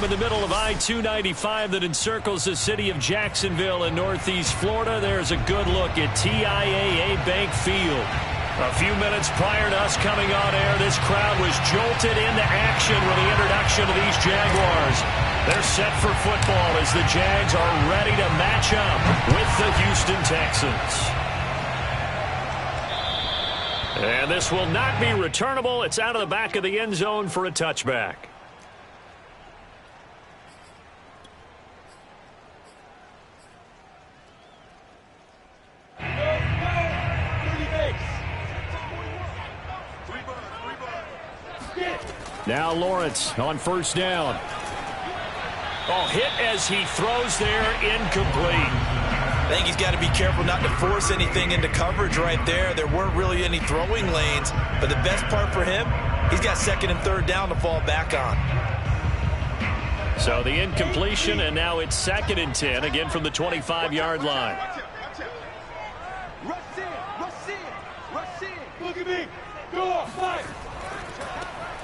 In the middle of I-295 that encircles the city of Jacksonville in northeast Florida, there's a good look at TIAA Bank Field. A few minutes prior to us coming on air, this crowd was jolted into action with the introduction of these Jaguars. They're set for football as the Jags are ready to match up with the Houston Texans. And this will not be returnable. It's out of the back of the end zone for a touchback. Now Lawrence on first down. Oh, hit as he throws there, incomplete. I think he's got to be careful not to force anything into coverage right there. There weren't really any throwing lanes, but the best part for him, he's got second and third down to fall back on. So the incompletion, and now it's 2nd and 10, again from the 25-yard line. Rush in. Look at me. Go, fight.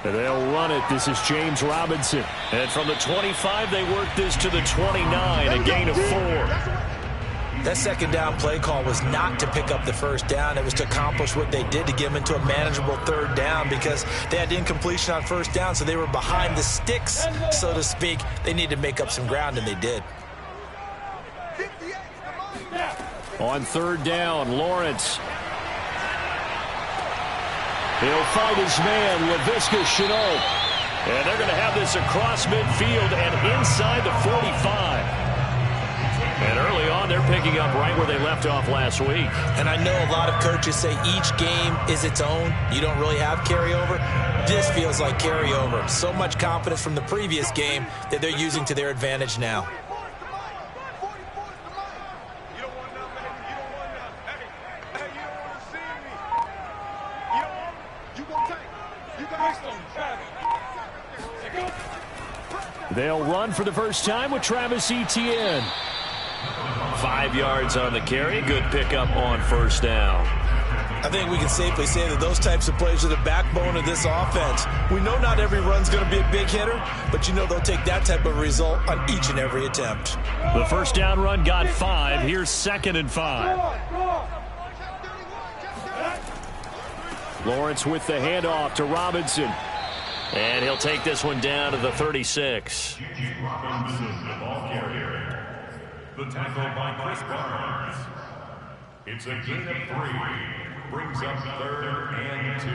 And they'll run it. This is James Robinson. And from the 25, they work this to the 29, a gain of 4. That second down play call was not to pick up the first down. It was to accomplish what they did to get them into a manageable third down because they had incompletion on first down, so they were behind the sticks, so to speak. They needed to make up some ground, and they did. On third down, Lawrence. He'll fight his man, Laviska Shenault. And they're going to have this across midfield and inside the 45. And early on, they're picking up right where they left off last week. And I know a lot of coaches say each game is its own. You don't really have carryover. This feels like carryover. So much confidence from the previous game that they're using to their advantage now. They'll run for the first time with Travis Etienne. 5 yards on the carry. Good pickup on first down. I think we can safely say that those types of plays are the backbone of this offense. We know not every run's going to be a big hitter, but you know they'll take that type of result on each and every attempt. The first down run got 5. Here's 2nd and 5. Lawrence with the handoff to Robinson. And he'll take this one down to the 36. Robinson, the ball carrier. The tackle by Chris Barnes. It's a gain of 3. Brings up 3rd and 2.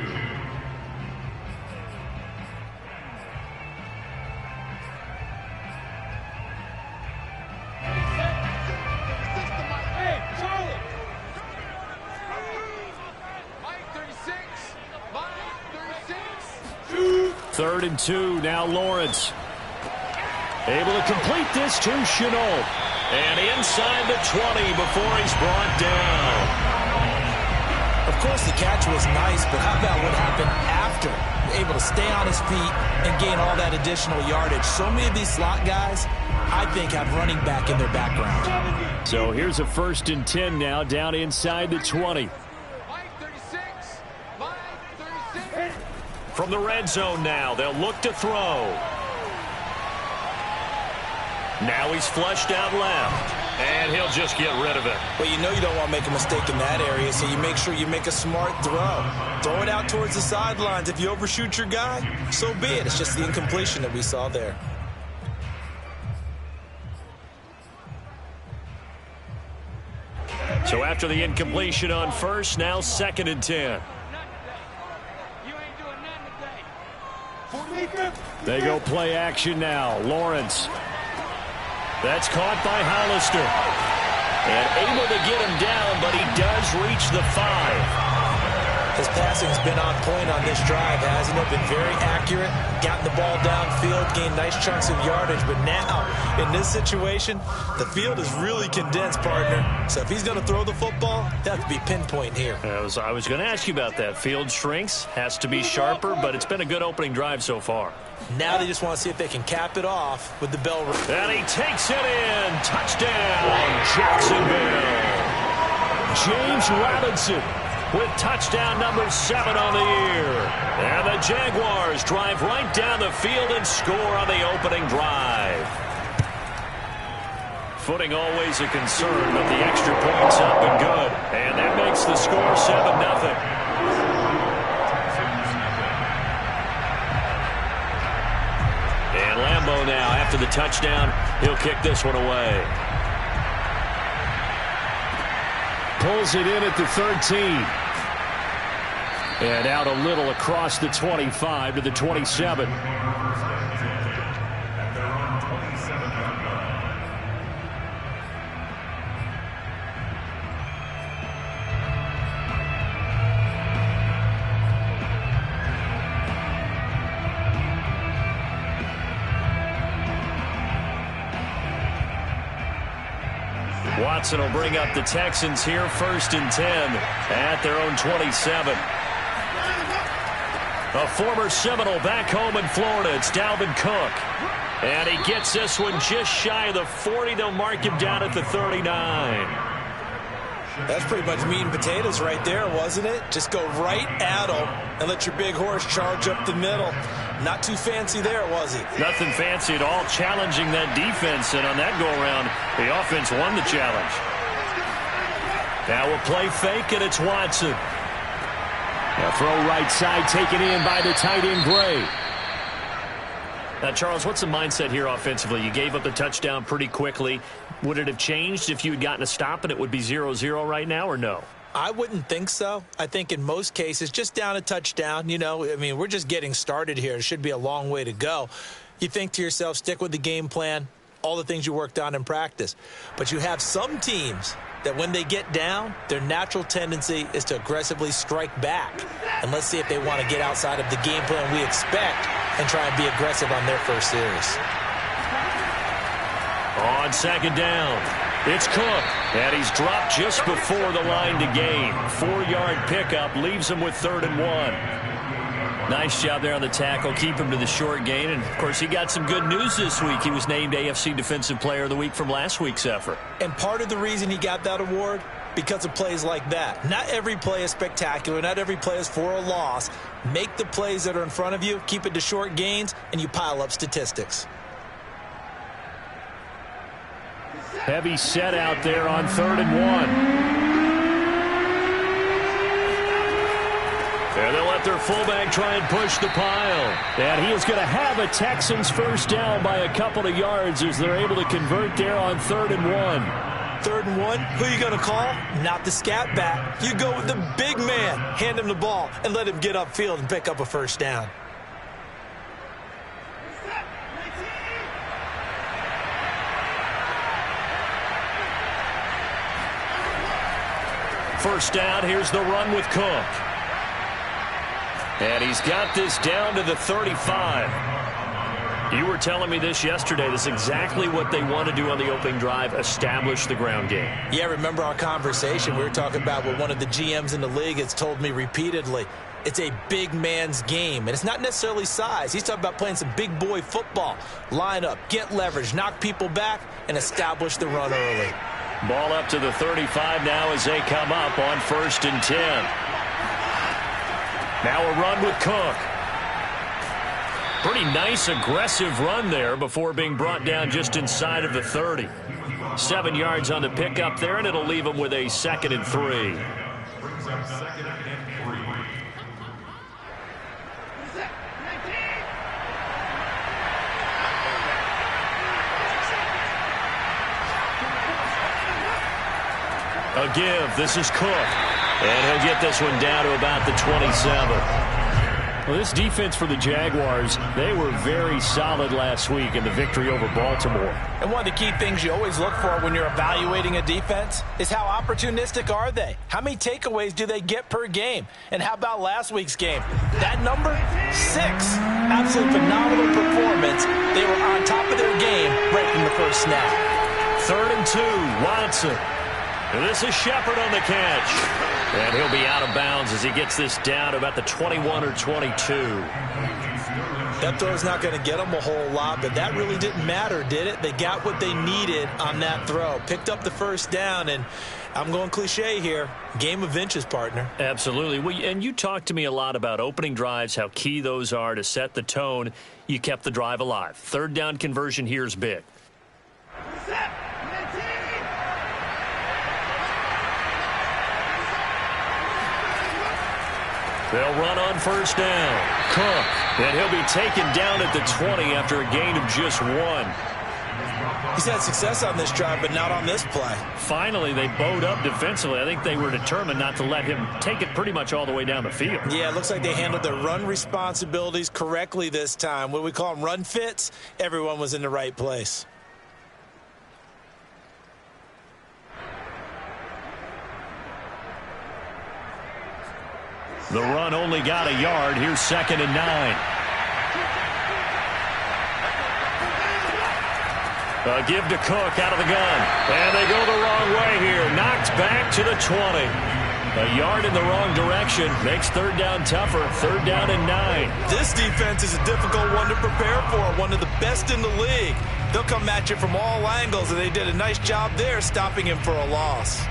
Hey, Charlie. Mike 36. Mike 36. 3rd and 2. Now Lawrence. Able to complete this to Shenault. And inside the 20 before he's brought down. Of course, the catch was nice, but how about what happened after? Able to stay on his feet and gain all that additional yardage. So many of these slot guys, I think, have running back in their background. So here's a 1st and 10 now, down inside the 20. From the red zone now, they'll look to throw. Now he's flushed out left, and he'll just get rid of it. Well, you know you don't want to make a mistake in that area, so you make sure you make a smart throw. Throw it out towards the sidelines. If you overshoot your guy, so be it. It's just the incompletion that we saw there. So after the incompletion on first, now 2nd and 10. They go play action now. Lawrence. That's caught by Hollister. And able to get him down, but he does reach the 5. His passing's been on point on this drive, hasn't it? Been very accurate, gotten the ball downfield, gained nice chunks of yardage. But now, in this situation, the field is really condensed, partner. So if he's going to throw the football, that has to be pinpoint here. I was going to ask you about that. Field shrinks, has to be sharper, but it's been a good opening drive so far. Now they just want to see if they can cap it off with the bell ring. And he takes it in. Touchdown, Jacksonville. James Robinson with touchdown number 7 on the year. And the Jaguars drive right down the field and score on the opening drive. Footing always a concern, but the extra point's up and good. And that makes the score 7-0. And Lambeau now, after the touchdown, he'll kick this one away. Pulls it in at the 13. And out a little across the 25 to the 27. Watson will bring up the Texans here, 1st and 10 at their own 27. A former Seminole back home in Florida. It's Dalvin Cook. And he gets this one just shy of the 40. They'll mark him down at the 39. That's pretty much meat and potatoes right there, wasn't it? Just go right at him and let your big horse charge up the middle. Not too fancy there, was he? Nothing fancy at all, challenging that defense. And on that go-around, the offense won the challenge. Now we'll play fake, and it's Watson. A throw right side taken in by the tight end Gray. Now, Charles, what's the mindset here offensively? You gave up the touchdown pretty quickly. Would it have changed if you had gotten a stop and it would be 0-0 right now, or no? I wouldn't think so. I think in most cases, just down a touchdown, you know, I mean, we're just getting started here. It should be a long way to go. You think to yourself, stick with the game plan, all the things you worked on in practice. But you have some teams that when they get down, their natural tendency is to aggressively strike back. And let's see if they want to get outside of the game plan we expect and try and be aggressive on their first series. On 2nd down, it's Cook. And he's dropped just before the line to gain. 4-yard pickup leaves him with 3rd and 1. Nice job there on the tackle. Keep him to the short gain. And, of course, he got some good news this week. He was named AFC Defensive Player of the Week from last week's effort. And part of the reason he got that award, because of plays like that. Not every play is spectacular. Not every play is for a loss. Make the plays that are in front of you, keep it to short gains, and you pile up statistics. Heavy set out there on 3rd and 1. And they'll let their fullback try and push the pile. And he is going to have a Texans first down by a couple of yards as they're able to convert there on 3rd and 1. 3rd and 1, who are you going to call? Not the scat back. You go with the big man. Hand him the ball and let him get upfield and pick up a first down. First down, here's the run with Cook. And he's got this down to the 35. You were telling me this yesterday. This is exactly what they want to do on the opening drive, establish the ground game. Yeah, remember our conversation. We were talking about what one of the GMs in the league has told me repeatedly. It's a big man's game, and it's not necessarily size. He's talking about playing some big boy football. Line up, get leverage, knock people back, and establish the run early. Ball up to the 35 now as they come up on 1st and 10. Now a run with Cook. Pretty nice aggressive run there before being brought down just inside of the 30. 7 yards on the pickup there, and it'll leave him with a 2nd and 3. Brings up 2nd and 3. A give. This is Cook. And he'll get this one down to about the 27. Well, this defense for the Jaguars, they were very solid last week in the victory over Baltimore. And one of the key things you always look for when you're evaluating a defense is how opportunistic are they? How many takeaways do they get per game? And how about last week's game? That number? 6. Absolutely phenomenal performance. They were on top of their game right from the first snap. 3rd and 2, Watson. This is Shepard on the catch. And he'll be out of bounds as he gets this down to about the 21 or 22. That throw's not going to get them a whole lot, but that really didn't matter, did it? They got what they needed on that throw. Picked up the first down, and I'm going cliche here. Game of inches, partner. Absolutely. Well, and you talked to me a lot about opening drives, how key those are to set the tone. You kept the drive alive. Third down conversion here is big. They'll run on first down. Cook. And he'll be taken down at the 20 after a gain of just 1. He's had success on this drive, but not on this play. Finally, they bowed up defensively. I think they were determined not to let him take it pretty much all the way down the field. Yeah, it looks like they handled their run responsibilities correctly this time. What we call them run fits, everyone was in the right place. The run only got a yard. Here's 2nd and 9. A give to Cook out of the gun. And they go the wrong way here. Knocked back to the 20. A yard in the wrong direction. Makes third down tougher. 3rd down and 9. This defense is a difficult one to prepare for. One of the best in the league. They'll come at you from all angles, and they did a nice job there stopping him for a loss.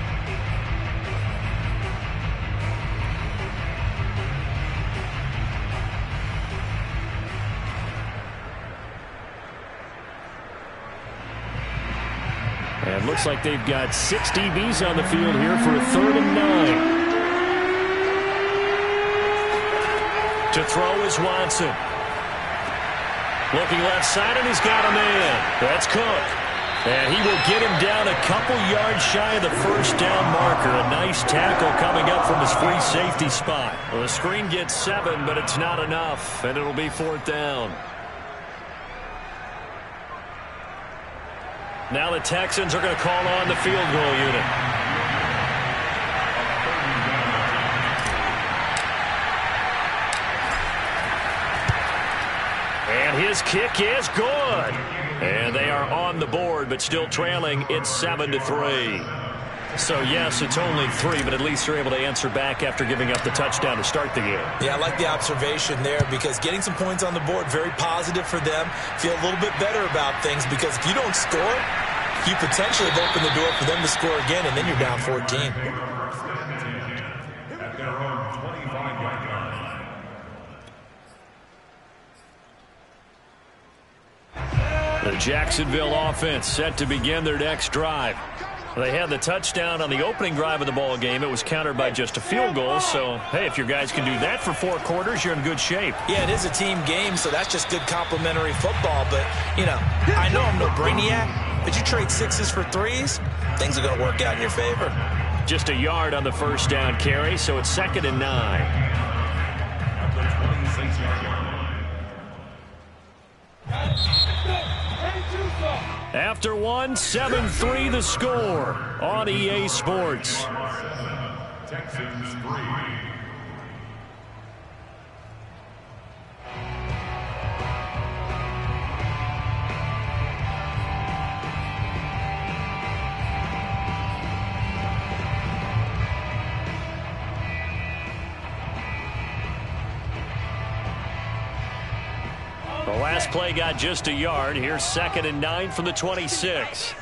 And looks like they've got 6 DBs on the field here for a 3rd and 9. To throw is Watson. Looking left side, and he's got a man. That's Cook. And he will get him down a couple yards shy of the first down marker. A nice tackle coming up from his free safety spot. Well, the screen gets 7, but it's not enough, and it'll be 4th down. Now the Texans are going to call on the field goal unit. And his kick is good. And they are on the board, but still trailing. It's 7-3. So, yes, it's only 3, but at least they're able to answer back after giving up the touchdown to start the game. Yeah, I like the observation there because getting some points on the board, very positive for them. Feel a little bit better about things because if you don't score, you potentially have opened the door for them to score again, and then you're down 14. At their own 25-yard line. The Jacksonville offense set to begin their next drive. They had the touchdown on the opening drive of the ball game. It was countered by just a field goal. So, hey, if your guys can do that for 4 quarters, you're in good shape. Yeah, it is a team game, so that's just good complimentary football. But, you know, I know I'm no brainiac, but you trade 6s for 3s, things are going to work out in your favor. Just a yard on the first down carry, so it's 2nd and 9. At the 26-yard line. After 1, 7-3 the score on EA Sports. Texans 3. The last play got just a yard. Here's 2nd and 9 from the 26.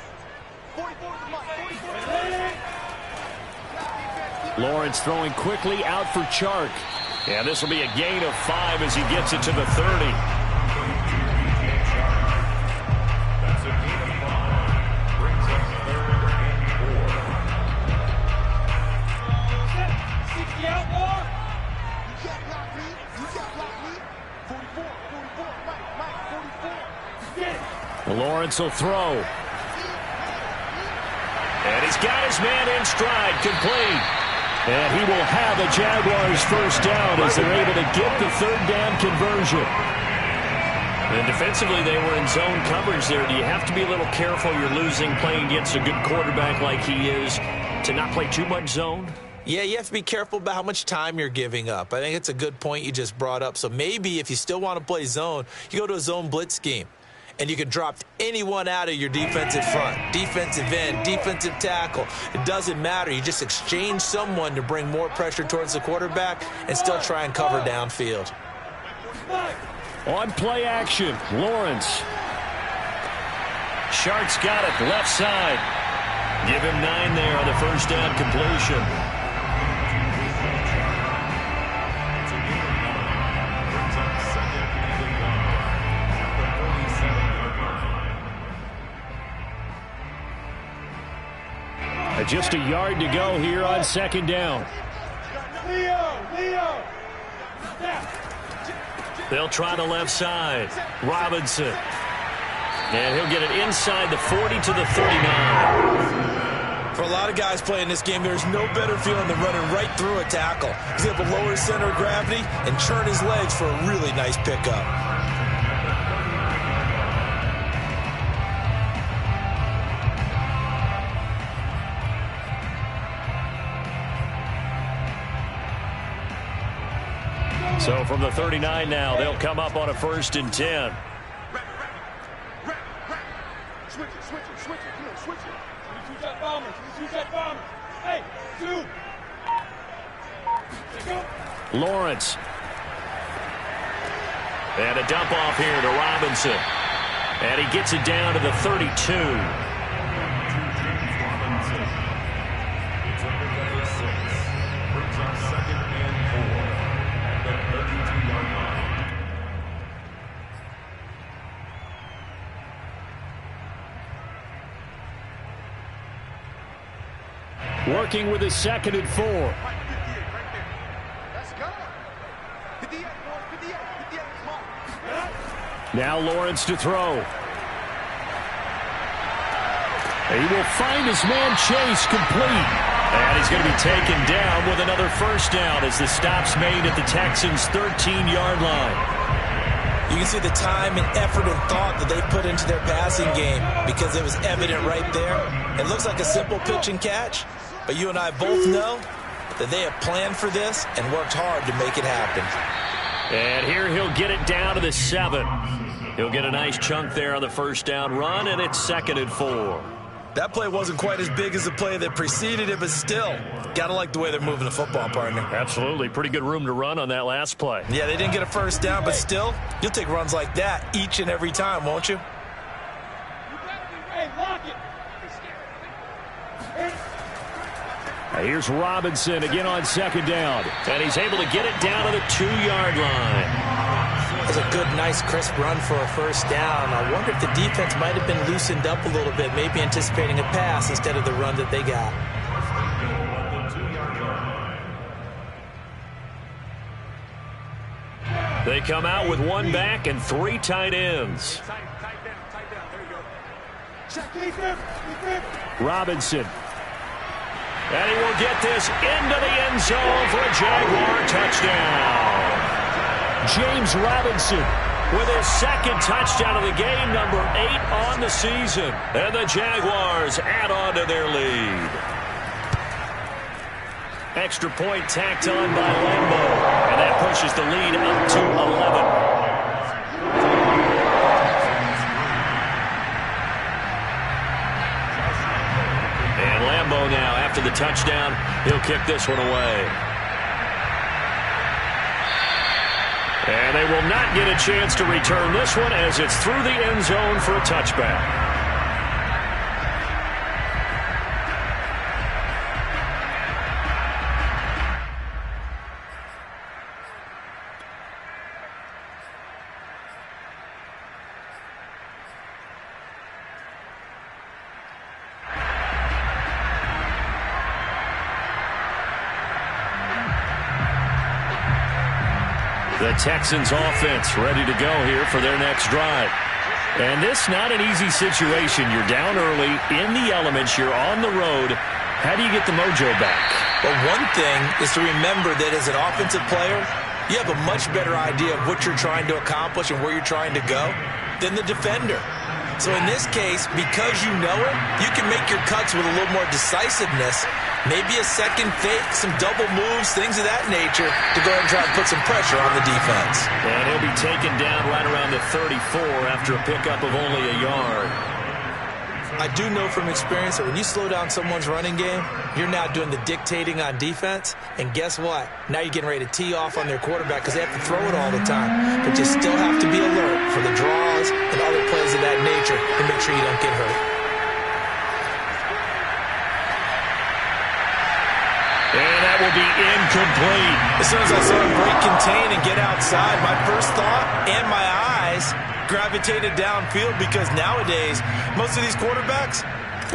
Lawrence throwing quickly out for Chark. And this will be a gain of 5 as he gets it to the 30. That's a gain of 5. Brings up 3rd and 4. 60 out more. Lawrence will throw. And he's got his man in stride, complete. And he will have a Jaguars first down as they're able to get the 3rd down conversion. And defensively, they were in zone coverage there. Do you have to be a little careful? You're losing playing against a good quarterback like he is to not play too much zone? Yeah, you have to be careful about how much time you're giving up. I think it's a good point you just brought up. So maybe if you still want to play zone, you go to a zone blitz scheme. and you can drop anyone out of your defensive front, defensive end, defensive tackle. It doesn't matter. You just exchange someone to bring more pressure towards the quarterback and still try and cover downfield. On play action, Lawrence. Shark's got it, left side. Give him 9 there on the first down completion. Just a yard to go here on second down. Leo. They'll try the left side. Robinson. And he'll get it inside the 40 to the 39. For a lot of guys playing this game, there's no better feeling than running right through a tackle. He's able to lower his center of gravity and churn his legs for a really nice pickup. So from the 39 now, they'll come up on a 1st and 10. Switch it. Come on, switch it. Use that bomber. Hey, 2. Lawrence. And a dump off here to Robinson. And he gets it down to the 32. Working with his 2nd and 4. Let's go. 58, 58, come on. Now Lawrence to throw. He will find his man Chase complete. And he's going to be taken down with another first down as the stop's made at the Texans' 13-yard line. You can see the time and effort and thought that they put into their passing game because it was evident right there. It looks like a simple pitch and catch, but you and I both know that they have planned for this and worked hard to make it happen. And here he'll get it down to the 7. He'll get a nice chunk there on the first down run, and it's 2nd and 4. That play wasn't quite as big as the play that preceded it, but still, got to like the way they're moving the football, partner. Absolutely. Pretty good room to run on that last play. Yeah, they didn't get a first down, but still, you'll take runs like that each and every time, won't you? Hey, lock it. Here's Robinson again on 2nd down. And he's able to get it down to the 2-yard line. That's a good, nice, crisp run for a first down. I wonder if the defense might have been loosened up a little bit, maybe anticipating a pass instead of the run that they got. They come out with 1 back and 3 tight ends. Tight down. There you go. Check, defense. Robinson. And he will get this into the end zone for a Jaguar touchdown. James Robinson with his 2nd touchdown of the game, number 8 on the season. And the Jaguars add on to their lead. Extra point tacked on by Lambo. And that pushes the lead up to 11. And Lambo now, after the touchdown, he'll kick this one away. And they will not get a chance to return this one as it's through the end zone for a touchback. The Texans offense ready to go here for their next drive. And this not an easy situation. You're down early, in the elements, you're on the road. How do you get the mojo back? Well, one thing is to remember that as an offensive player, you have a much better idea of what you're trying to accomplish and where you're trying to go than the defender. So in this case, because you know it, you can make your cuts with a little more decisiveness. Maybe a second fake, some double moves, things of that nature to go ahead and try and put some pressure on the defense. And he'll be taken down right around the 34 after a pickup of only a yard. I do know from experience that when you slow down someone's running game, you're now doing the dictating on defense. And guess what? Now you're getting ready to tee off on their quarterback because they have to throw it all the time. But you still have to be alert for the draws and other plays of that nature to make sure you don't get hurt. And that will be incomplete. As soon as I saw him break contain and get outside, my first thought and my eyes gravitated downfield because nowadays, most of these quarterbacks,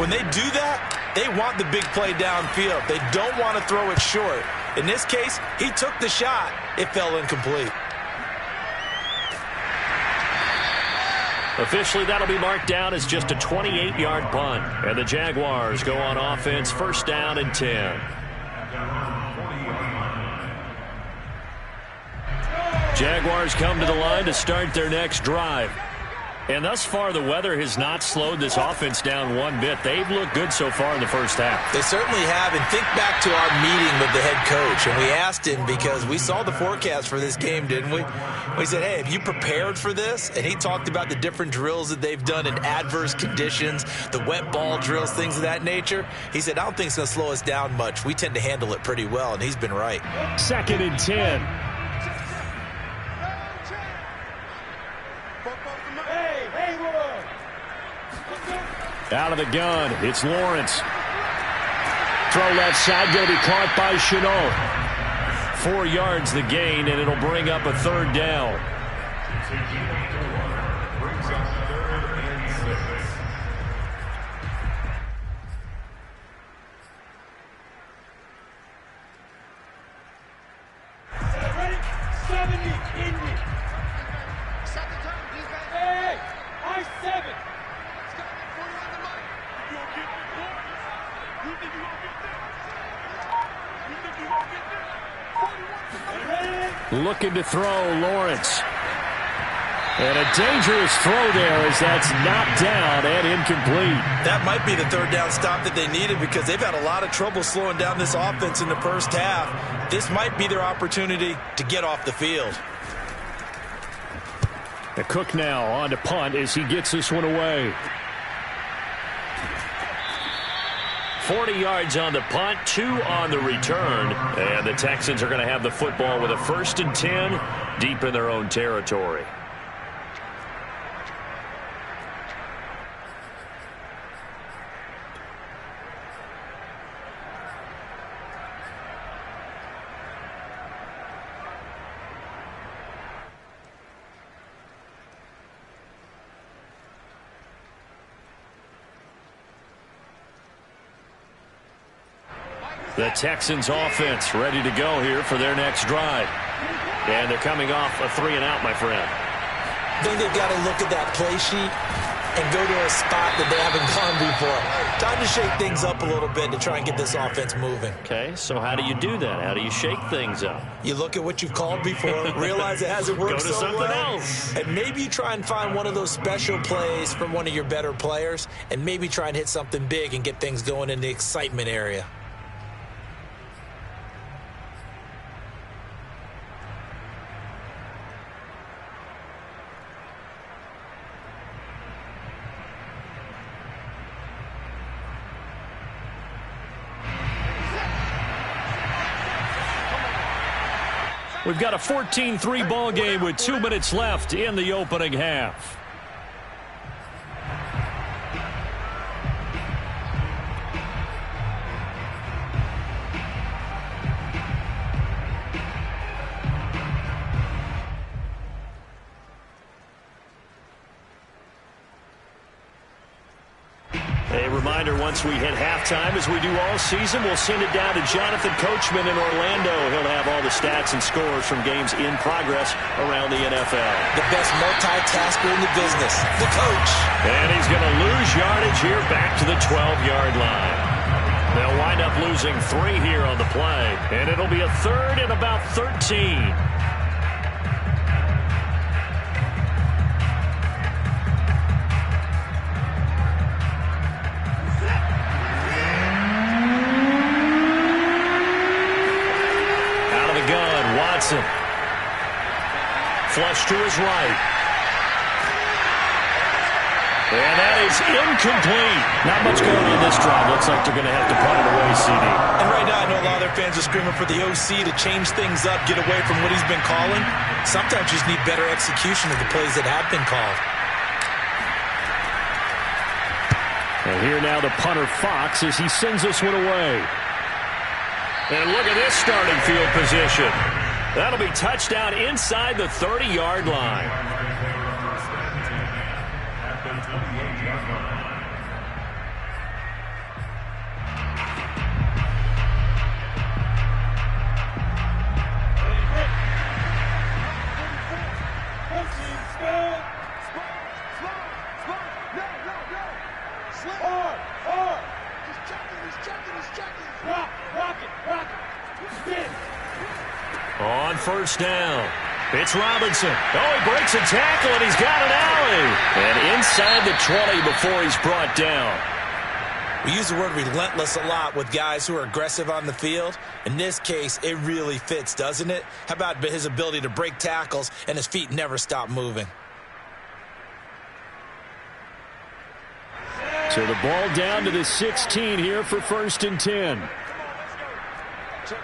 when they do that, they want the big play downfield. They don't want to throw it short. In this case, he took the shot. It fell incomplete. Officially, that'll be marked down as just a 28-yard punt. And the Jaguars go on offense, first down and 10. Jaguars come to the line to start their next drive. And thus far, the weather has not slowed this offense down one bit. They've looked good so far in the first half. They certainly have. And think back to our meeting with the head coach. And we asked him because we saw the forecast for this game, didn't we? We said, hey, have you prepared for this? And he talked about the different drills that they've done in adverse conditions, the wet ball drills, things of that nature. He said, I don't think it's going to slow us down much. We tend to handle it pretty well. And he's been right. 2nd and 10. Out of the gun, it's Lawrence. Throw left side, going to be caught by Chenault. 4 yards the gain, and it'll bring up a third down. Brings up 3rd and 6. Ready? 70 in me. Hey, I 7. Looking to throw, Lawrence. And a dangerous throw there as that's knocked down and incomplete. That might be the third down stop that they needed because they've had a lot of trouble slowing down this offense in the first half. This might be their opportunity to get off the field. The Cook now on to punt as he gets this one away. 40 yards on the punt, 2 on the return. And the Texans are going to have the football with a 1st and 10 deep in their own territory. The Texans offense ready to go here for their next drive. And they're coming off a 3-and-out, my friend. I think they've got to look at that play sheet and go to a spot that they haven't gone before. Time to shake things up a little bit to try and get this offense moving. Okay, so how do you do that? How do you shake things up? You look at what you've called before, realize it hasn't worked Go to so something well, else. and maybe you try and find one of those special plays from one of your better players, and maybe try and hit something big and get things going in the excitement area. We've got a 14-3 ball game with 2 minutes left in the opening half. A reminder, once we hit halftime, as we do all season, we'll send it down to Jonathan Coachman in Orlando. He'll have all the stats and scores from games in progress around the NFL. The best multitasker in the business, the coach. And he's going to lose yardage here back to the 12-yard line. They'll wind up losing 3 here on the play, and it'll be a 3rd and about 13. Robinson. Flush to his right. And that is incomplete. Not much going on this drive. Looks like they're going to have to punt it away, CD. And right now I know a lot of their fans are screaming for the OC to change things up, get away from what he's been calling. Sometimes you just need better execution of the plays that have been called. And here now the punter Fox as he sends this one away. And look at this starting field position. That'll be touchdown inside the 30-yard line. On first down, it's Robinson. Oh, he breaks a tackle, and he's got an alley. And inside the 20 before he's brought down. We use the word relentless a lot with guys who are aggressive on the field. In this case, it really fits, doesn't it? How about his ability to break tackles and his feet never stop moving? So the ball down to the 16 here for 1st and 10. Check.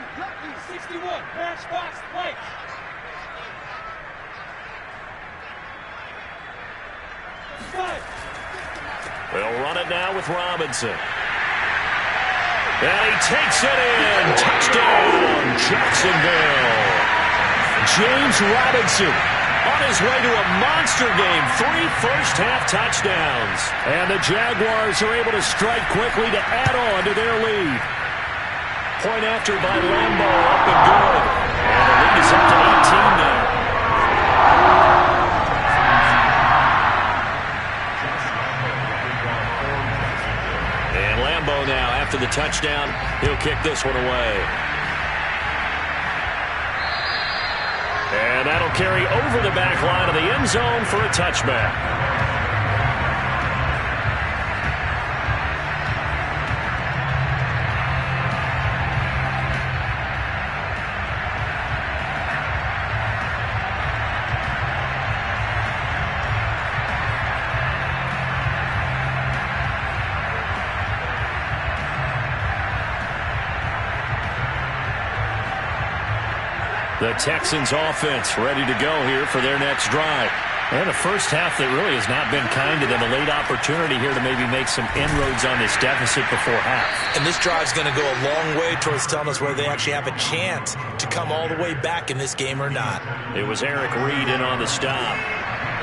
Lucky. 61. Matchbox play. They'll run it now with Robinson. And he takes it in. Touchdown, Jacksonville. James Robinson on his way to a monster game. 3 first-half touchdowns. And the Jaguars are able to strike quickly to add on to their lead. Point after by Lambeau, up and good. And the lead is up to 18 now. And Lambeau now, after the touchdown, he'll kick this one away. And that'll carry over the back line of the end zone for a touchback. The Texans offense ready to go here for their next drive. And a first half that really has not been kind to them. A late opportunity here to maybe make some inroads on this deficit before half. And this drive's going to go a long way towards telling us whether they actually have a chance to come all the way back in this game or not. It was Eric Reed in on the stop.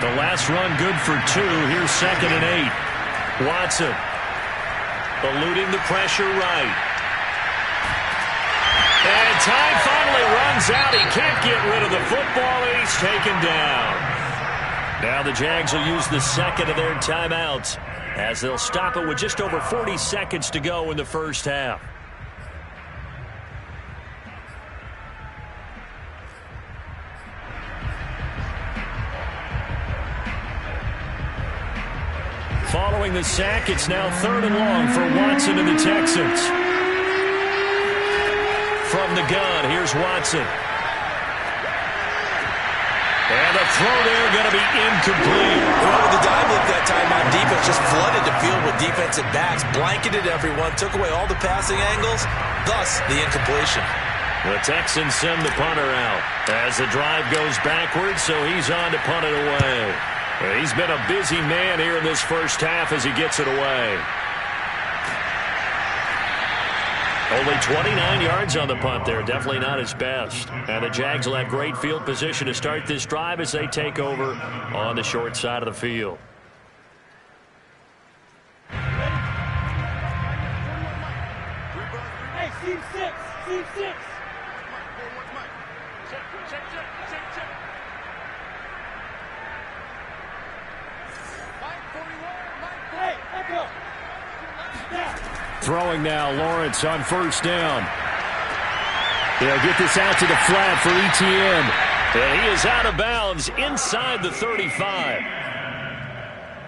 The last run good for 2. Here's 2nd and 8. Watson eluding the pressure right. And time finally runs out. He can't get rid of the football, and he's taken down. Now the Jags will use the second of their timeouts as they'll stop it with just over 40 seconds to go in the first half. Following the sack, it's now 3rd and long for Watson and the Texans. From the gun, here's Watson. And the throw there going to be incomplete. Well, the dive look that time on defense just flooded the field with defensive backs, blanketed everyone, took away all the passing angles, thus the incompletion. The Texans send the punter out as the drive goes backwards, so he's on to punt it away. He's been a busy man here in this first half as he gets it away. Only 29 yards on the punt there. Definitely not his best. And the Jags will have great field position to start this drive as they take over on the short side of the field. Hey, Steve 6. Hey, echo. Throwing now, Lawrence on first down. They'll get this out to the flat for Etienne. And he is out of bounds inside the 35.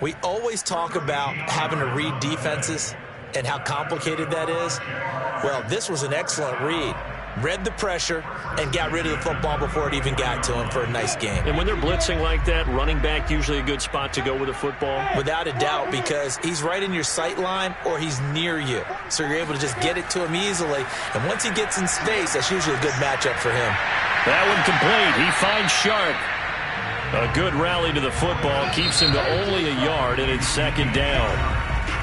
We always talk about having to read defenses and how complicated that is. Well, this was an excellent read. read the pressure, and got rid of the football before it even got to him for a nice game. And when they're blitzing like that, running back usually a good spot to go with the football? Without a doubt, because he's right in your sight line or he's near you. So you're able to just get it to him easily. And once he gets in space, that's usually a good matchup for him. That one complete. He finds Sharp. A good rally to the football keeps him to only a yard, and it's second down.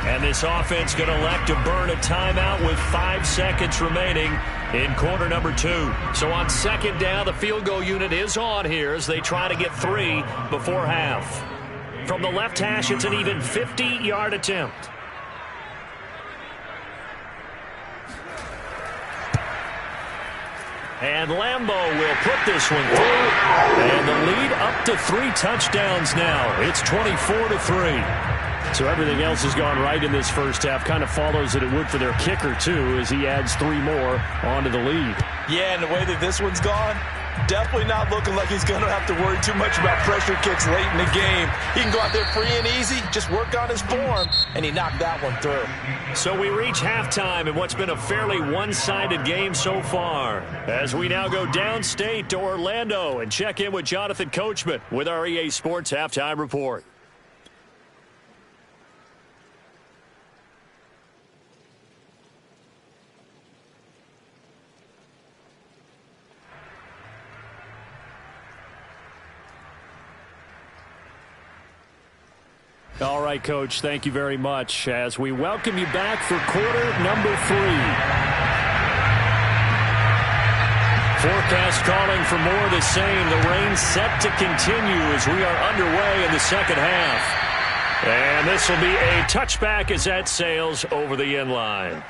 And this offense going to elect to burn a timeout with 5 seconds remaining in quarter number 2. So on second down, the field goal unit is on here as they try to get 3 before half. From the left hash, it's an even 50-yard attempt. And Lambeau will put this one through. And the lead up to 3 touchdowns now. It's 24-3. So everything else has gone right in this first half. Kind of follows that it would for their kicker, too, as he adds 3 more onto the lead. Yeah, and the way that this one's gone, definitely not looking like he's going to have to worry too much about pressure kicks late in the game. He can go out there free and easy, just work on his form, and he knocked that one through. So we reach halftime in what's been a fairly one-sided game so far. As we now go downstate to Orlando and check in with Jonathan Coachman with our EA Sports Halftime Report. All right, Coach, thank you very much as we welcome you back for quarter number 3. Forecast calling for more of the same. The rain set to continue as we are underway in the second half. And this will be a touchback as that sails over the end line.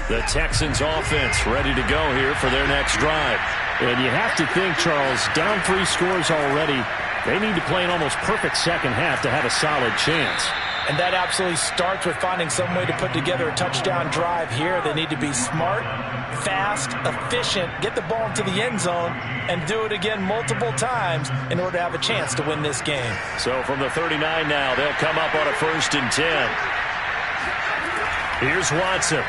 The Texans offense ready to go here for their next drive. And you have to think, Charles, down 3 scores already. They need to play an almost perfect second half to have a solid chance. And that absolutely starts with finding some way to put together a touchdown drive here. They need to be smart, fast, efficient, get the ball into the end zone, and do it again multiple times in order to have a chance to win this game. So from the 39 now, they'll come up on a 1st and 10. Here's Watson.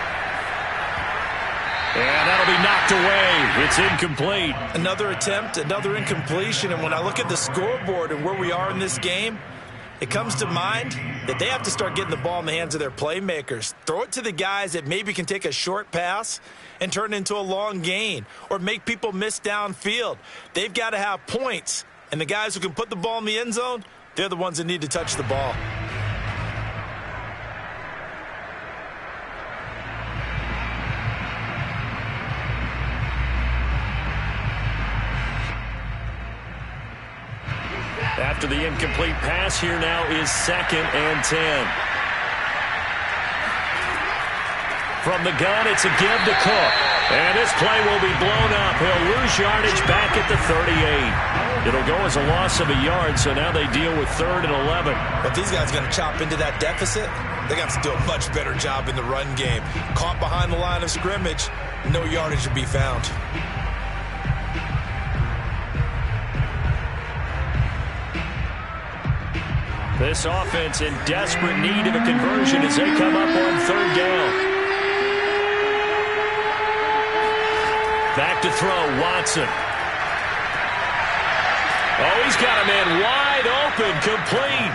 And that'll be knocked away. It's incomplete. Another attempt, another incompletion. And when I look at the scoreboard and where we are in this game, it comes to mind that they have to start getting the ball in the hands of their playmakers. Throw it to the guys that maybe can take a short pass and turn it into a long gain or make people miss downfield. They've got to have points. And the guys who can put the ball in the end zone, they're the ones that need to touch the ball. After the incomplete pass, here now is 2nd and 10. From the gun, it's a give to Cook. And this play will be blown up. He'll lose yardage back at the 38. It'll go as a loss of a yard, so now they deal with 3rd and 11. But these guys are going to chop into that deficit. They got to do a much better job in the run game. Caught behind the line of scrimmage, no yardage to be found. This offense in desperate need of a conversion as they come up on 3rd down. Back to throw, Watson. Oh, he's got a man wide open, complete.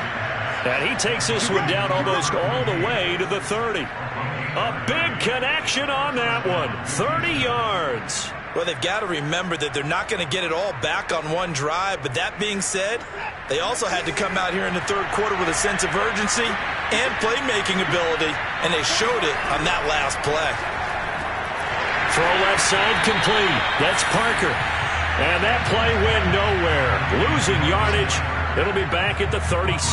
And he takes this one down almost all the way to the 30. A big connection on that one, 30 yards. Well, they've got to remember that they're not going to get it all back on one drive. But that being said, they also had to come out here in the 3rd quarter with a sense of urgency and playmaking ability, and they showed it on that last play. Throw left side complete. That's Parker. And that play went nowhere. Losing yardage. It'll be back at the 36.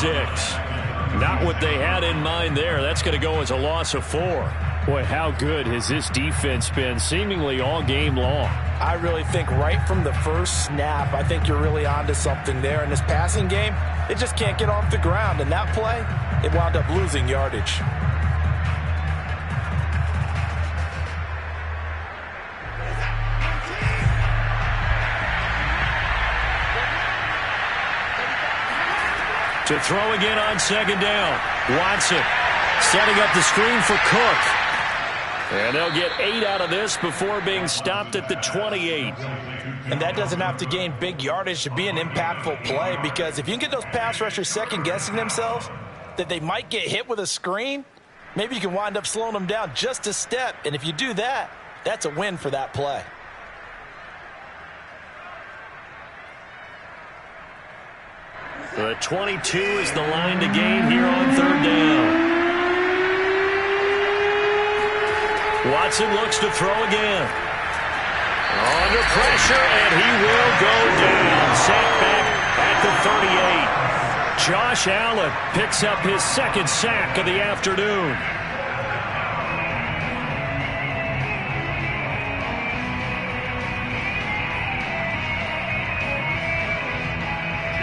Not what they had in mind there. That's going to go as a loss of 4. Boy, how good has this defense been seemingly all game long? I really think right from the first snap, I think you're really onto something there. In this passing game, it just can't get off the ground. And that play, it wound up losing yardage. To throw again on second down. Watson setting up the screen for Cook. And they'll get 8 out of this before being stopped at the 28. And that doesn't have to gain big yardage to be an impactful play, because if you can get those pass rushers second-guessing themselves that they might get hit with a screen, maybe you can wind up slowing them down just a step. And if you do that, that's a win for that play. The 22 is the line to gain here on third down. Watson looks to throw again. Under pressure, and he will go down. Sacked back at the 38. Josh Allen picks up his second sack of the afternoon.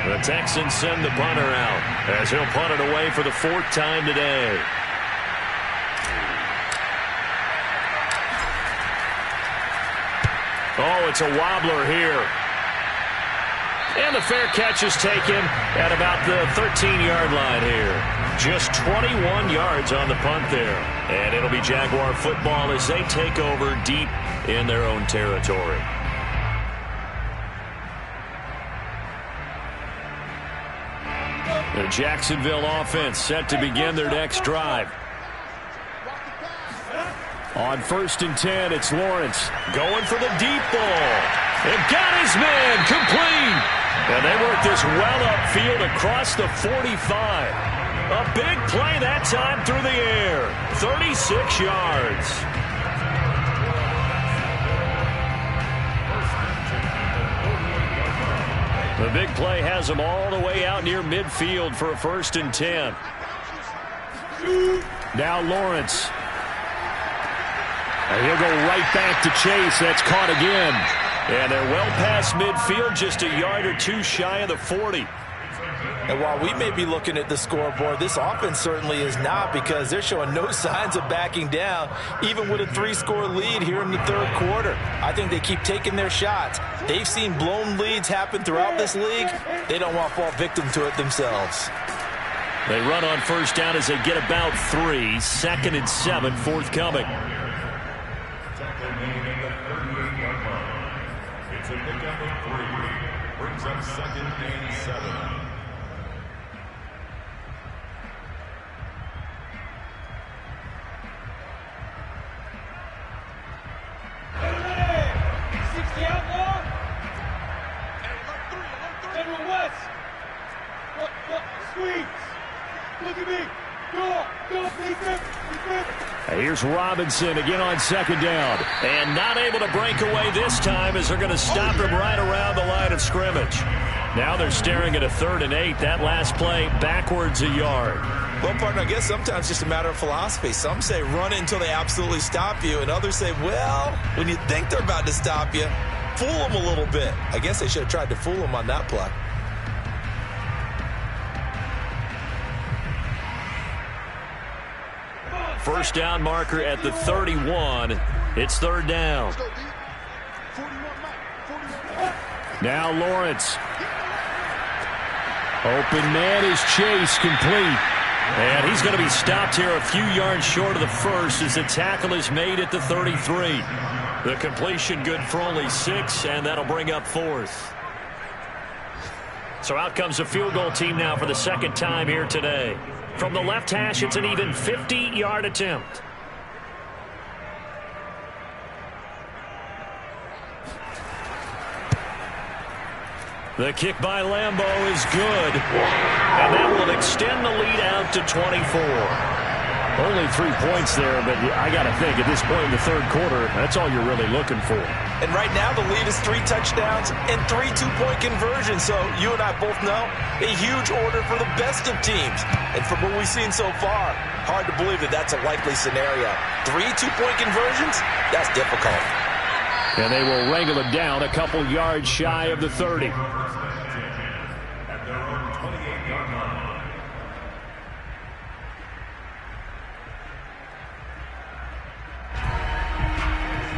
The Texans send the punter out as he'll punt it away for the 4th time today. Oh, it's a wobbler here. And the fair catch is taken at about the 13-yard line here. Just 21 yards on the punt there. And it'll be Jaguar football as they take over deep in their own territory. The Jacksonville offense set to begin their next drive. On 1st and 10, it's Lawrence going for the deep ball. They've got his man complete. And they work this well upfield across the 45. A big play that time through the air. 36 yards. The big play has them all the way out near midfield for a 1st and 10. Now Lawrence. And he'll go right back to Chase. That's caught again. And they're well past midfield, just a yard or two shy of the 40. And while we may be looking at the scoreboard, this offense certainly is not, because they're showing no signs of backing down, even with a 3-score lead here in the 3rd quarter. I think they keep taking their shots. They've seen blown leads happen throughout this league. They don't want to fall victim to it themselves. They run on 1st down as they get about 3. 2nd and 7 forthcoming. It's a pickup of 3. Brings up 2nd and 7. Here's Robinson again on 2nd down. And not able to break away this time as they're going to stop him right around the line of scrimmage. Now they're staring at a 3rd and 8. That last play backwards a yard. Well, partner, I guess sometimes it's just a matter of philosophy. Some say run it until they absolutely stop you, and others say, well, when you think they're about to stop you, fool them a little bit. I guess they should have tried to fool them on that play. First down marker at the 31. It's 3rd down. Now Lawrence. Open man is Chase, complete. And he's going to be stopped here a few yards short of the 1st as the tackle is made at the 33. The completion good for only 6, and that'll bring up 4th. So out comes the field goal team now for the 2nd time here today. From the left hash, it's an even 50-yard attempt. The kick by Lambeau is good. And that will extend the lead out to 24. Only 3 points there, but I got to think at this point in the 3rd quarter, that's all you're really looking for. And right now the lead is 3 touchdowns and 3 two-point conversions. So you and I both know a huge order for the best of teams. And from what we've seen so far, hard to believe that that's a likely scenario. 3 two-point conversions? That's difficult. And they will wrangle it down a couple yards shy of the 30.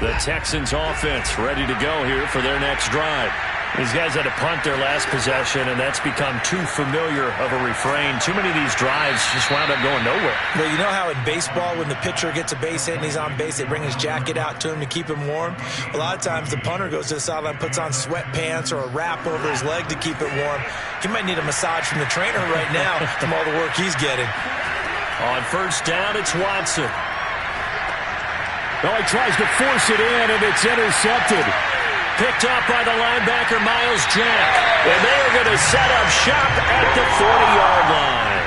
The Texans offense ready to go here for their next drive. These guys had to punt their last possession, and that's become too familiar of a refrain. Too many of these drives just wound up going nowhere. Well, you know how in baseball, when the pitcher gets a base hit and he's on base, they bring his jacket out to him to keep him warm? A lot of times the punter goes to the sideline, puts on sweatpants or a wrap over his leg to keep it warm. He might need a massage from the trainer right now from all the work he's getting. On first down, it's Watson. He tries to force it in, and it's intercepted. Picked up by the linebacker, Miles Jack. And they are going to set up shop at the 40-yard line.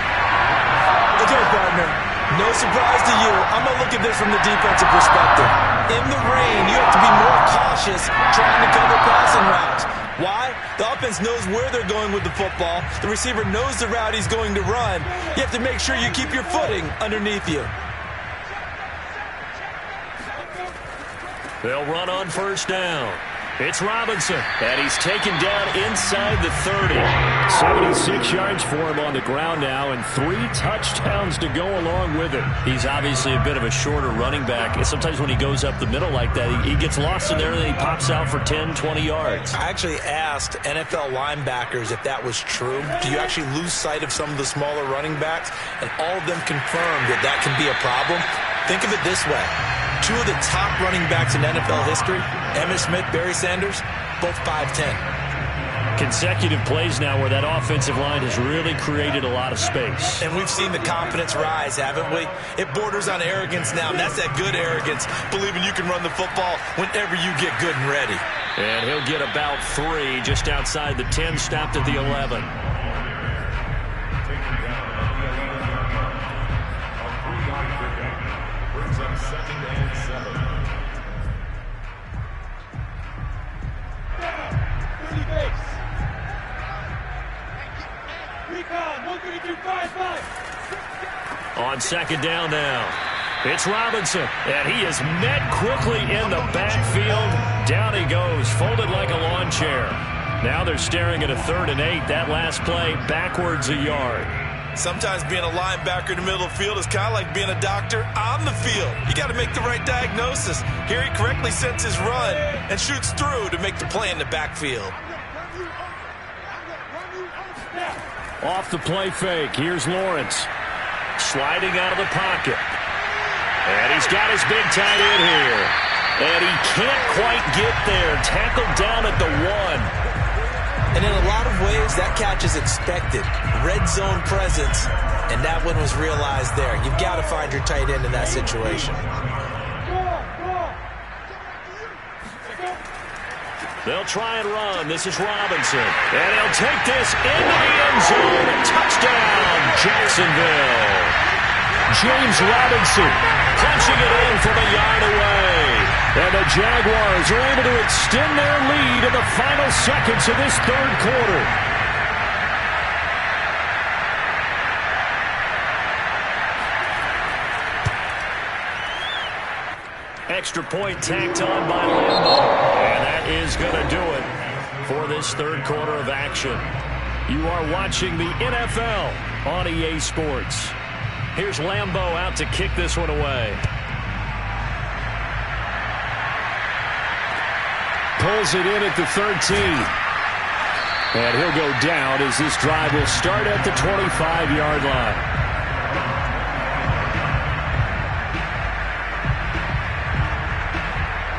Okay, partner, no surprise to you. I'm going to look at this from the defensive perspective. In the rain, you have to be more cautious trying to cover passing routes. Why? The offense knows where they're going with the football. The receiver knows the route he's going to run. You have to make sure you keep your footing underneath you. They'll run on first down. It's Robinson, and he's taken down inside the 30. 76 yards for him on the ground now, and 3 touchdowns to go along with it. He's obviously a bit of a shorter running back, and sometimes when he goes up the middle like that, he gets lost in there, and then he pops out for 10, 20 yards. I actually asked NFL linebackers if that was true. Do you actually lose sight of some of the smaller running backs? And all of them confirmed that that can be a problem. Think of it this way. 2 of the top running backs in NFL history, Emmitt Smith, Barry Sanders, both 5'10". Consecutive plays now where that offensive line has really created a lot of space. And we've seen the confidence rise, haven't we? It borders on arrogance now, and that's that good arrogance, believing you can run the football whenever you get good and ready. And he'll get about 3 just outside the 10, stopped at the 11. On second down now, it's Robinson, and he is met quickly in the backfield. Down he goes, folded like a lawn chair. Now they're staring at a 3rd and 8. That last play, backwards a yard. Sometimes being a linebacker in the middle of the field is kind of like being a doctor on the field. You got to make the right diagnosis. Here he correctly sets his run and shoots through to make the play in the backfield. Off the play fake, here's Lawrence. Sliding out of the pocket. And he's got his big tight end here. And he can't quite get there. Tackled down at the 1. And in a lot of ways, that catch is expected. Red zone presence, and that one was realized there. You've got to find your tight end in that situation. They'll try and run. This is Robinson. And he'll take this into the end zone. Touchdown, Jacksonville. James Robinson punching it in from a yard away. And the Jaguars are able to extend their lead in the final seconds of this 3rd quarter. Extra point tacked on by Lambeau. And that is going to do it for this 3rd quarter of action. You are watching the NFL on EA Sports. Here's Lambeau out to kick this one away. Pulls it in at the 13. And he'll go down as this drive will start at the 25-yard line.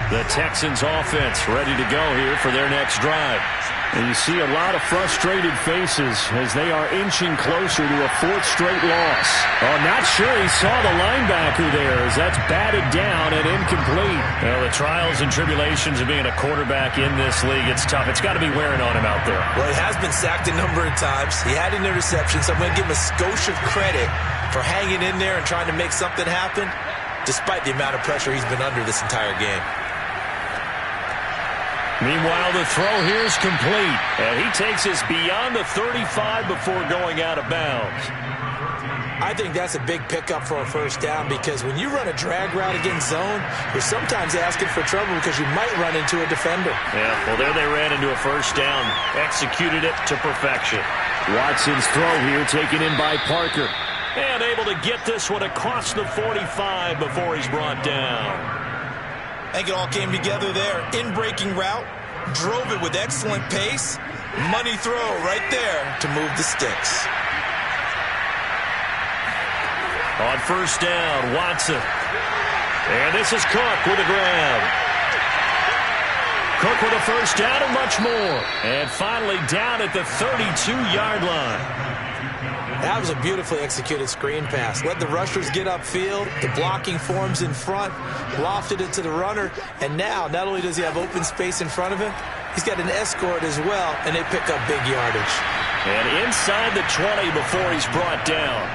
The Texans offense ready to go here for their next drive. And you see a lot of frustrated faces as they are inching closer to a 4th straight loss. Oh, not sure he saw the linebacker there as that's batted down and incomplete. Well, the trials and tribulations of being a quarterback in this league, it's tough. It's got to be wearing on him out there. Well, he has been sacked a number of times. He had an interception, so I'm going to give him a skosh of credit for hanging in there and trying to make something happen, despite the amount of pressure he's been under this entire game. Meanwhile, the throw here is complete, and he takes us beyond the 35 before going out of bounds. I think that's a big pickup for a first down because when you run a drag route against zone, you're sometimes asking for trouble because you might run into a defender. Yeah, well, there they ran into a first down, executed it to perfection. Watson's throw here taken in by Parker, and able to get this one across the 45 before he's brought down. I think it all came together there. In-breaking route, Drove it with excellent pace. Money throw right there to move the sticks. On first down, Watson. And this is Cook with a grab. Cook with a first down and much more. And finally down at the 32-yard line. That was a beautifully executed screen pass. Let the rushers get upfield. The blocking forms in front. Lofted it to the runner. And now, not only does he have open space in front of him, he's got an escort as well, and they pick up big yardage. And inside the 20 before he's brought down.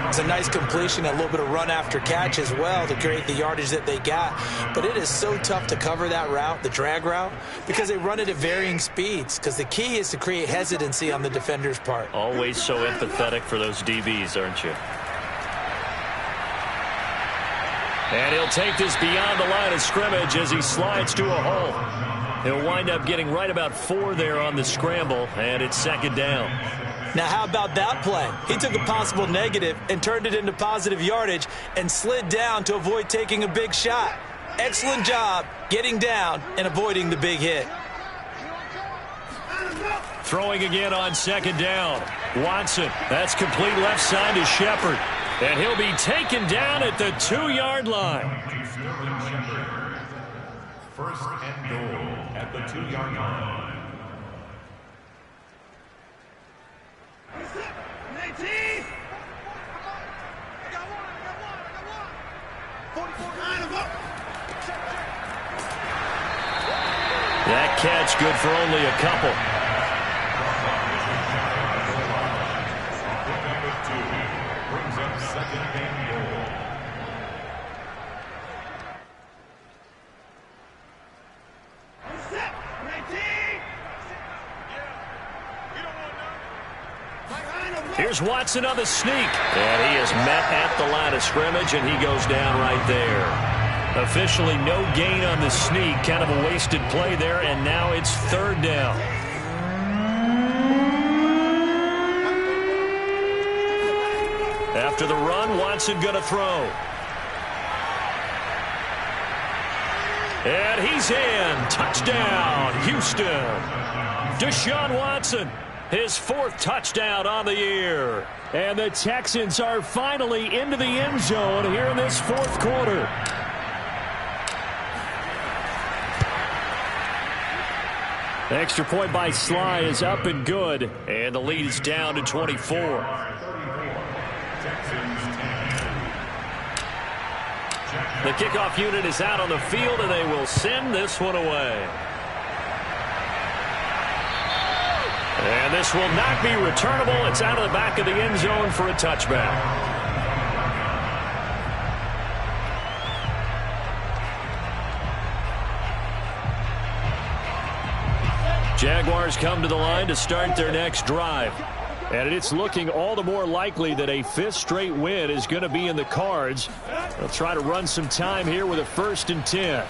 It's a nice completion, a little bit of run after catch as well to create the yardage that they got. But it is so tough to cover that route, the drag route, because they run it at varying speeds. Because the key is to create hesitancy on the defender's part. Always so empathetic for those DBs, aren't you? And he'll take this beyond the line of scrimmage as he slides to a hole. He'll wind up getting right about 4 there on the scramble, and it's second down. Now, how about that play? He took a possible negative and turned it into positive yardage and slid down to avoid taking a big shot. Excellent job getting down and avoiding the big hit. Throwing again on second down. Watson, that's complete left side to Shepard. And he'll be taken down at the 2-yard line. First and goal at the 2-yard line. That catch good for only a couple. Brings up second and goal. Here's Watson on the sneak. And he is met at the line of scrimmage, and he goes down right there. Officially no gain on the sneak. Kind of a wasted play there, and now it's third down. After the run, Watson going to throw. And he's in. Touchdown, Houston. Deshaun Watson, his 4th touchdown on the year. And the Texans are finally into the end zone here in this 4th quarter. Extra point by Sly is up and good. And the lead is down to 24. The kickoff unit is out on the field, and they will send this one away. And this will not be returnable. It's out of the back of the end zone for a touchback. Jaguars come to the line to start their next drive. And it's looking all the more likely that a 5th straight win is going to be in the cards. They'll try to run some time here with a 1st and 10.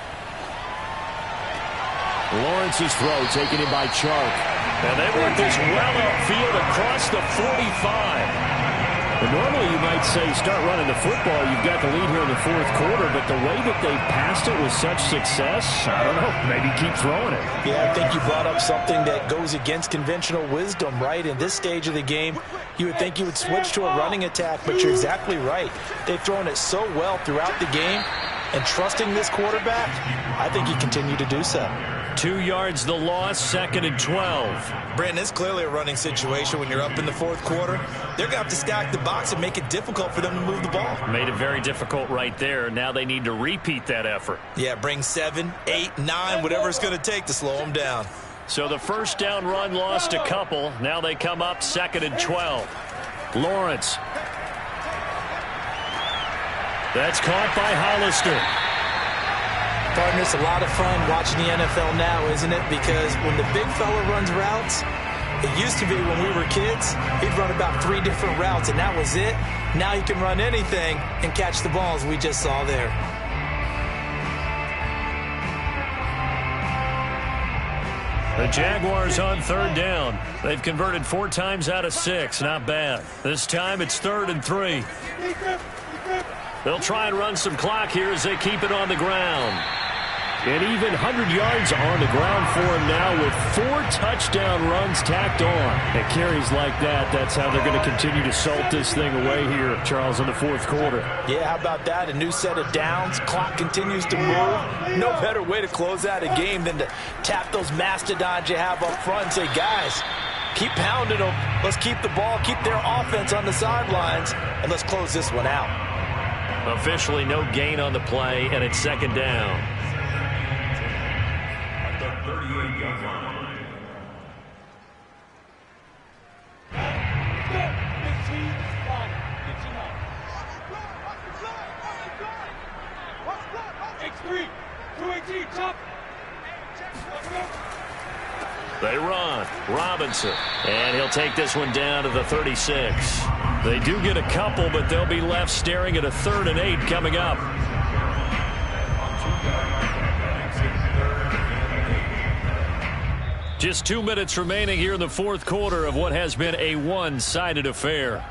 Lawrence's throw taken in by Chark. And they work this well upfield across the 45. And normally you might say start running the football. You've got the lead here in the 4th quarter. But the way that they passed it with such success, I don't know, maybe keep throwing it. Yeah, I think you brought up something that goes against conventional wisdom, right? In this stage of the game, you would think you would switch to a running attack, but you're exactly right. They've thrown it so well throughout the game, and trusting this quarterback, I think you continue to do so. 2 yards the loss, 2nd and 12. Brandon, it's clearly a running situation when you're up in the 4th quarter. They're going to have to stack the box and make it difficult for them to move the ball. Made it very difficult right there. Now they need to repeat that effort. Yeah, bring 7, 8, 9, whatever it's going to take to slow them down. So the first down run lost a couple. Now they come up 2nd and 12. Lawrence. That's caught by Hollister. Partner, it's a lot of fun watching the NFL now, isn't it? Because when the big fella runs routes, it used to be when we were kids, he'd run about 3 different routes, and that was it. Now he can run anything and catch the balls we just saw there. The Jaguars on 3rd down. They've converted 4 times out of 6. Not bad. This time it's 3rd and 3. They'll try and run some clock here as they keep it on the ground. And even 100 yards on the ground for him now with 4 touchdown runs tacked on. And carries like that, that's how they're going to continue to salt this thing away here, Charles, in the fourth quarter. Yeah, how about that? A new set of downs. Clock continues to move. No better way to close out a game than to tap those mastodons you have up front and say, guys, keep pounding them. Let's keep the ball, keep their offense on the sidelines, and let's close this one out. Officially no gain on the play, and it's second down. They run. Robinson. And he'll take this one down to the 36. They do get a couple, but they'll be left staring at a 3rd and 8 coming up. Just 2 minutes remaining here in the fourth quarter of what has been a one-sided affair.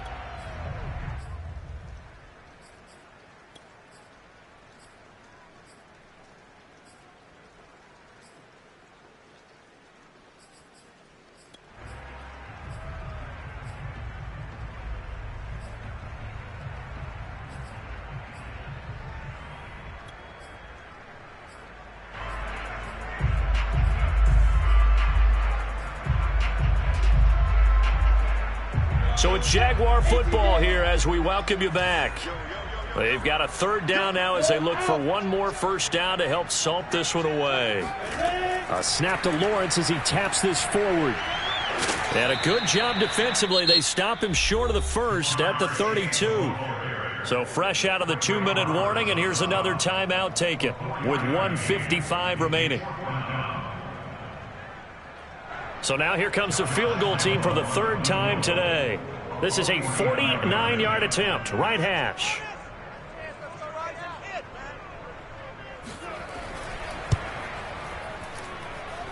So it's Jaguar football here as we welcome you back. They've got a 3rd down now as they look for one more first down to help salt this one away. A snap to Lawrence as he taps this forward. And a good job defensively. They stop him short of the first at the 32. So fresh out of the 2-minute warning, and here's another timeout taken with 1:55 remaining. So now here comes the field goal team for the 3rd time today. This is a 49-yard attempt, right hash.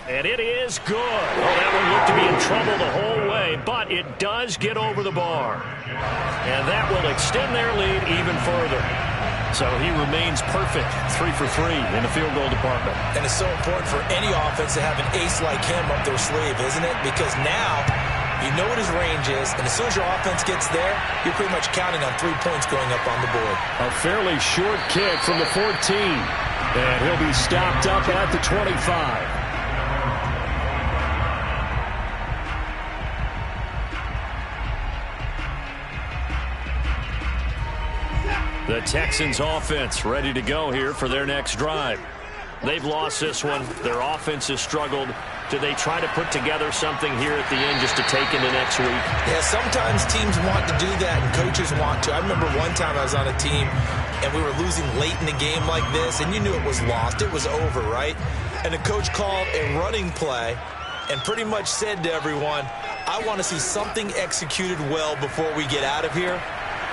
And it is good. Oh, that one looked to be in trouble the whole way, but it does get over the bar. And that will extend their lead even further. So he remains perfect, 3 for 3 in the field goal department. And it's so important for any offense to have an ace like him up their sleeve, isn't it? Because now you know what his range is, and as soon as your offense gets there, you're pretty much counting on 3 points going up on the board. A fairly short kick from the 14. And he'll be stopped up at the 25. The Texans offense ready to go here for their next drive. They've lost this one. Their offense has struggled. Do they try to put together something here at the end just to take into next week? Yeah, sometimes teams want to do that and coaches want to. I remember one time I was on a team and we were losing late in the game like this, and you knew it was lost. It was over, right? And the coach called a running play and pretty much said to everyone, I want to see something executed well before we get out of here.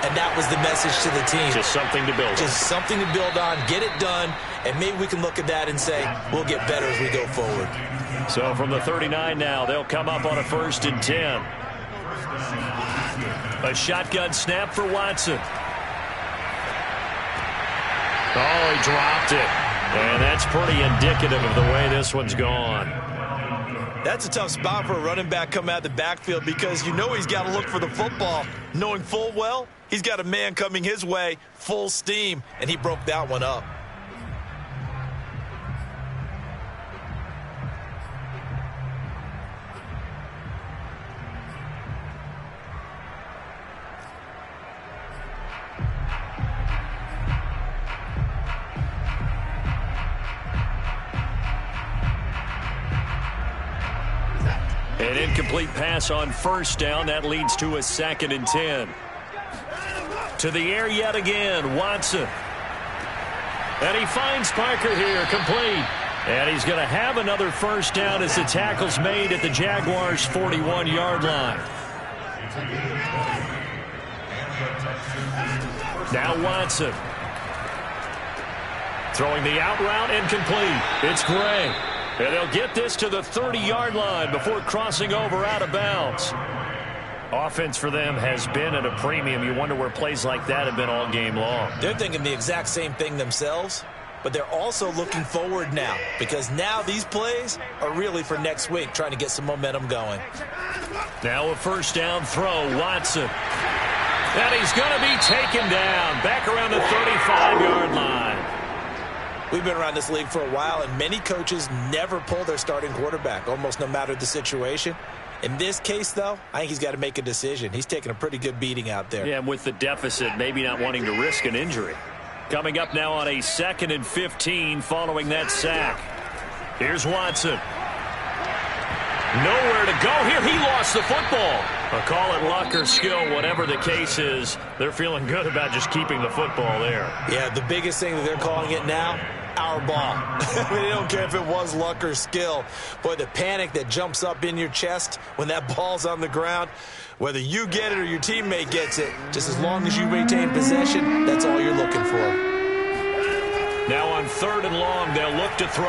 And that was the message to the team. Just something to build on. Just something to build on, get it done, and maybe we can look at that and say, we'll get better as we go forward. So from the 39 now, they'll come up on a 1st and 10. A shotgun snap for Watson. Oh, he dropped it. And that's pretty indicative of the way this one's gone. That's a tough spot for a running back coming out of the backfield because you know he's got to look for the football, knowing full well he's got a man coming his way full steam, and he broke that one up. An incomplete pass on 1st down. That leads to a 2nd and 10. To the air yet again, Watson. And he finds Parker here, complete. And he's going to have another 1st down as the tackle's made at the Jaguars' 41-yard line. Now Watson. Throwing the out route and complete. It's Gray. And they'll get this to the 30-yard line before crossing over out of bounds. Offense for them has been at a premium. You wonder where plays like that have been all game long. They're thinking the exact same thing themselves. but they're also looking forward now, because now these plays are really for next week, trying to get some momentum going. Now a first down throw, Watson. And he's going to be taken down back around the 35-yard line. We've been around this league for a while, and many coaches never pull their starting quarterback, almost no matter the situation. In this case, though, I think he's got to make a decision. He's taking a pretty good beating out there. Yeah, with the deficit, maybe not wanting to risk an injury. Coming up now on a 2nd and 15 following that sack. Here's Watson. Nowhere to go here. He lost the football. Call it luck or skill, whatever the case is. They're feeling good about just keeping the football there. Yeah, the biggest thing that they're calling it now, our ball. I mean, they don't care if it was luck or skill. Boy, the panic that jumps up in your chest when that ball's on the ground, whether you get it or your teammate gets it, just as long as you retain possession, that's all you're looking for. Now on 3rd and long, they'll look to throw.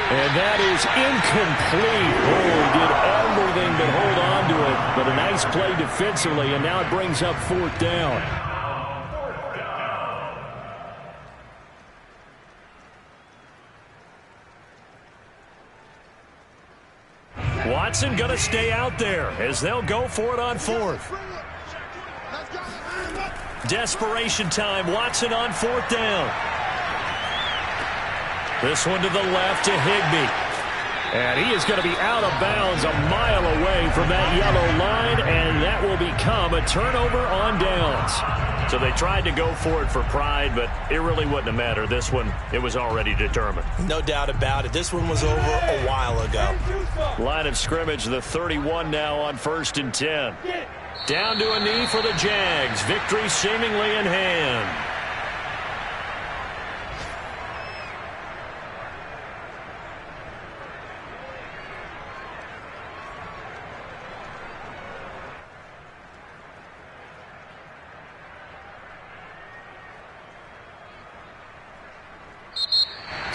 And that is incomplete. Oh, he did everything but hold on to it. But a nice play defensively, and now it brings up 4th down. Watson going to stay out there as they'll go for it on 4th. Desperation time. Watson on 4th down. This one to the left to Higbee. And he is going to be out of bounds a mile away from that yellow line, and that will become a turnover on downs. So they tried to go for it for pride, but it really wouldn't have mattered. This one, it was already determined. No doubt about it. This one was over a while ago. Line of scrimmage, the 31 now on 1st and 10. Down to a knee for the Jags. Victory seemingly in hand.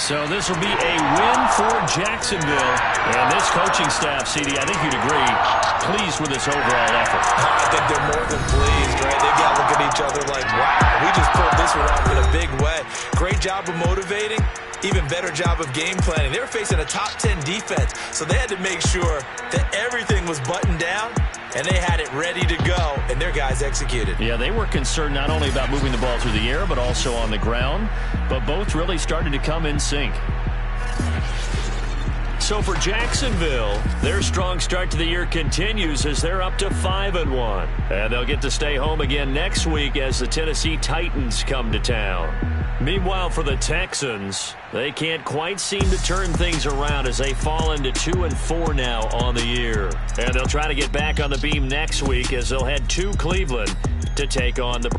So this will be a win for Jacksonville. And this coaching staff, CD, I think you'd agree, pleased with this overall effort. I think they're more than pleased, right? They've got to look at each other like, wow, we just pulled this one off in a big way. Great job of motivating, even better job of game planning. They were facing a top 10 defense, so they had to make sure that everything was buttoned down, and they had it ready to go, and their guys executed. Yeah, they were concerned not only about moving the ball through the air, but also on the ground. But both really started to come in sync. So for Jacksonville, their strong start to the year continues as they're up to 5-1. And they'll get to stay home again next week as the Tennessee Titans come to town. Meanwhile, for the Texans, they can't quite seem to turn things around as they fall into 2-4 now on the year. And they'll try to get back on the beam next week as they'll head to Cleveland to take on the